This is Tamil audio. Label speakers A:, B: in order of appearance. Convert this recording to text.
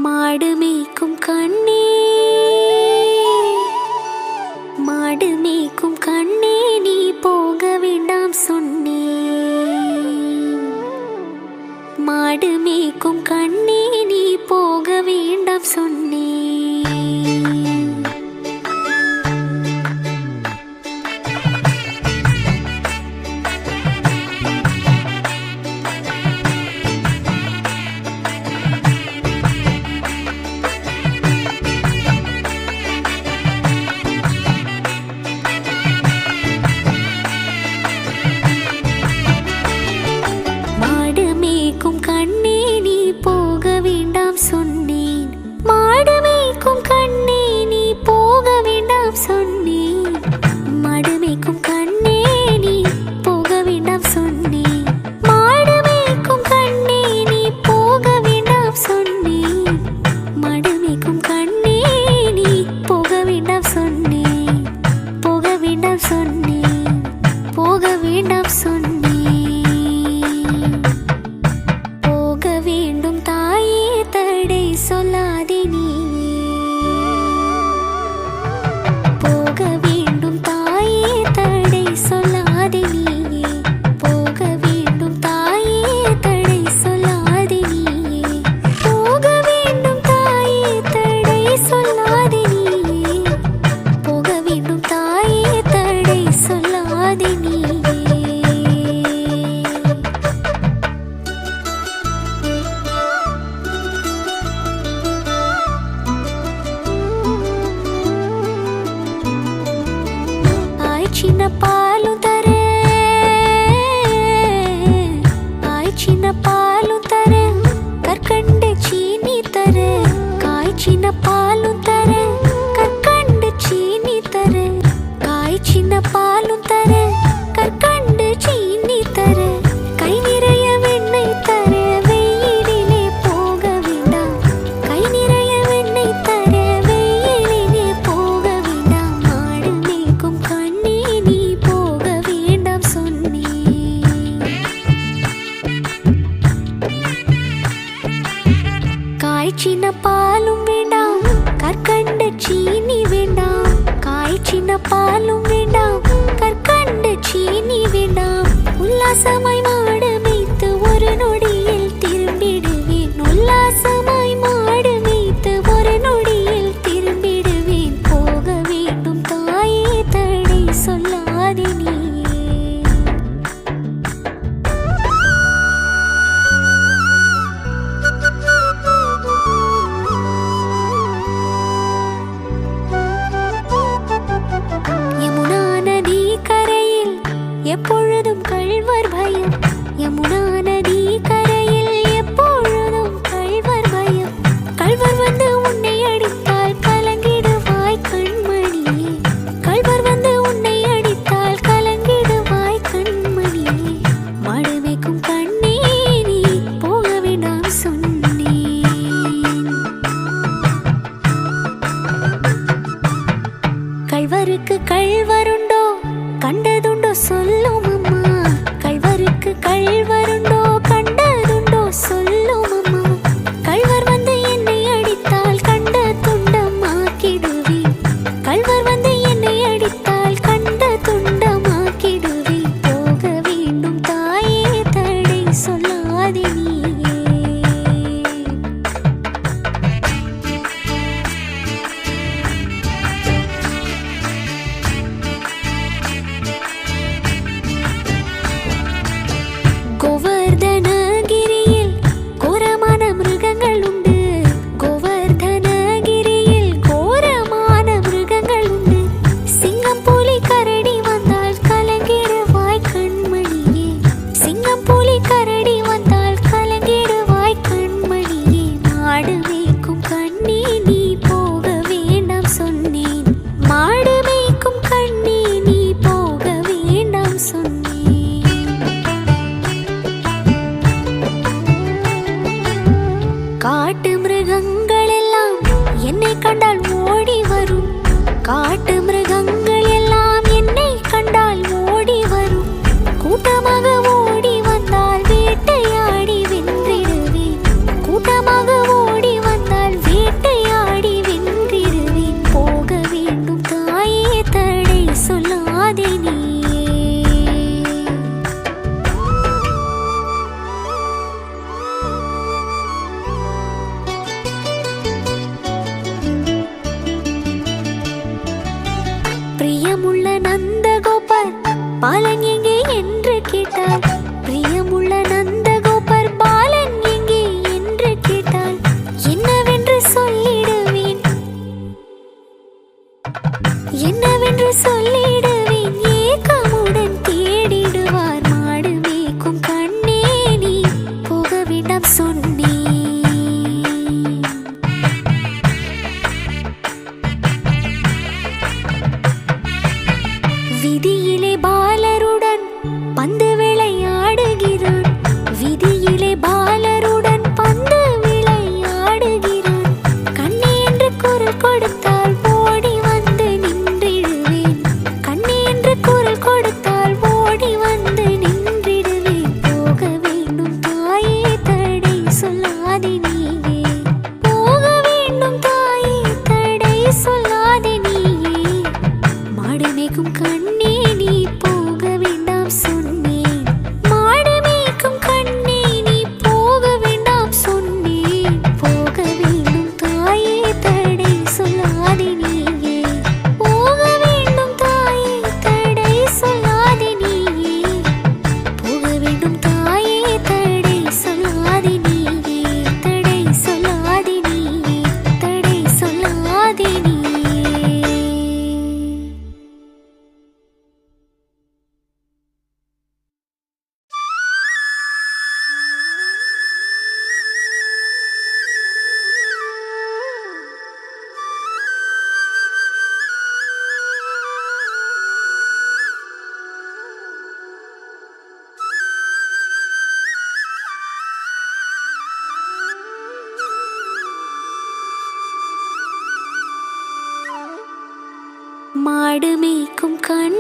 A: மாடு மேய்க்கும் கண்ணே, மாடு மேய்க்கும் கண்ணே, நீ போக வேண்டாம் சொன்னேன். மாடு மேய்க்கும் கண்ணே, நீ போக வேண்டாம் சொன்னேன். சின்ன பாலும் தர, ஆய் சின்ன பாலும் தர, கற்கண்டு சீனி தர, காய் சின்ன பாலும் தர, கற்கண்டு சீனி தர, காய் சின்ன பாலும் தர, கற்கண்டு சீனி தர, கை நிறைய வெண்ணெய் தர, வெயிலிலே போக வேண்டாம், கை நிறைய வெண்ணெய் தர, வெயிலிலே போக வேண்டாம். மாடு மேய்க்கும் கண்ணே, நீ போக வேண்டாம் சொன்னேன். காய் சின்ன பாலும் வேண்டாம், கற்கண்டு சீனி வேண்டாம், காய் சின்ன பாலும் வேண்டாம், கற்கண்டு சீனி வேண்டாம். உல்லாசமாய் மாடு மேய்த்து ஒரு நொடியில் திரும்பிடுவேன், உல்லாசமாய் மாடு மேய்த்து ஒரு நொடியில் திரும்பிடுவேன். போக வேண்டும் தாயே, தடை சொல்லாதே நீயே. யமுனா நதி கரையில் எப்பொழுதும் கள்வர் பயம், யமுனா நதி கரையில் எப்பொழுதும் கள்வர் பயம். கள்வர் வந்து உன்னை அடித்தால் கலங்கிடுவாய் கண்மணியே, கள்வர் வந்து உன்னை அடித்தால் கலங்கிடுவாய் கண்மணியே. மாடு மேய்க்கும் கண்ணே, நீ போக வேண்டாம் சொன்னேன். கள்வருக்கு கள்வருண்டோ, கண்டதுண்டோ சொல்லும் அம்மா, கள்வருக்கு கள்வருண்டோ, கண்டதுண்டோ சொல்லும் அம்மா. கள்வர் வந்து என்னை அடித்தால் கண்ட துண்டம் ஆக்கிடுவேன், கள்வர் வந்து என்னை அடித்தால் கண்ட துண்டம் ஆக்கிடுவேன். போக வேண்டும் தாயே, தடை சொல்லாதே நீயே. சொல்லாதே நீயே. பிரியமுள்ள நந்தகோபர் பாலன் எங்கே என்று கேட்டாள். பிரியமுள்ள நந்தகோபர் பாலன் எங்கே என்று கேட்டாள். என்னவென்று சொல்லிடுவேன், என்னவென்று சொல்லிடுவேன். ஏக்கமுடன் தேடிடுவார் மாடு மேய்க்கும் கண்ணே, நீ போக வேண்டாம் சொன்னேன். விதியிலே பாலருடன் பந்து விளையாடுகிறான். விதியிலே பாலருடன் பந்து விளையாடுகிறான். கண்ணே என்று குரல் கொடுத்தால் ஓடி வந்து நின்றிடுவேன். கண்ணே என்று குரல் கொடுத்தால் ஓடி வந்து நின்றிடுவேன். போக வேண்டும் தாயே தடை சொல்லாதே நீயே. போக வேண்டும் தாயே தடை சொல்லாதே நீயே. மாடு மேய்க்கும் கண்ணே நீ போக வேண்டாம் சொன்னேன். மாடு மேய்க்கும் கண்ணே நீ போக வேண்டாம் சொன்னேன். போக வேண்டும் தாயே தடை சொல்லாதே நீயே. போக வேண்டும் தாயே தடை சொல்லாதே நீயே. போக வேண்டும் தாயே தடை சொல்லாதே நீயே. தடை சொல்லாதே நீயே. தடை சொல்லாதே நீயே. மாடு மேய்க்கும் கண்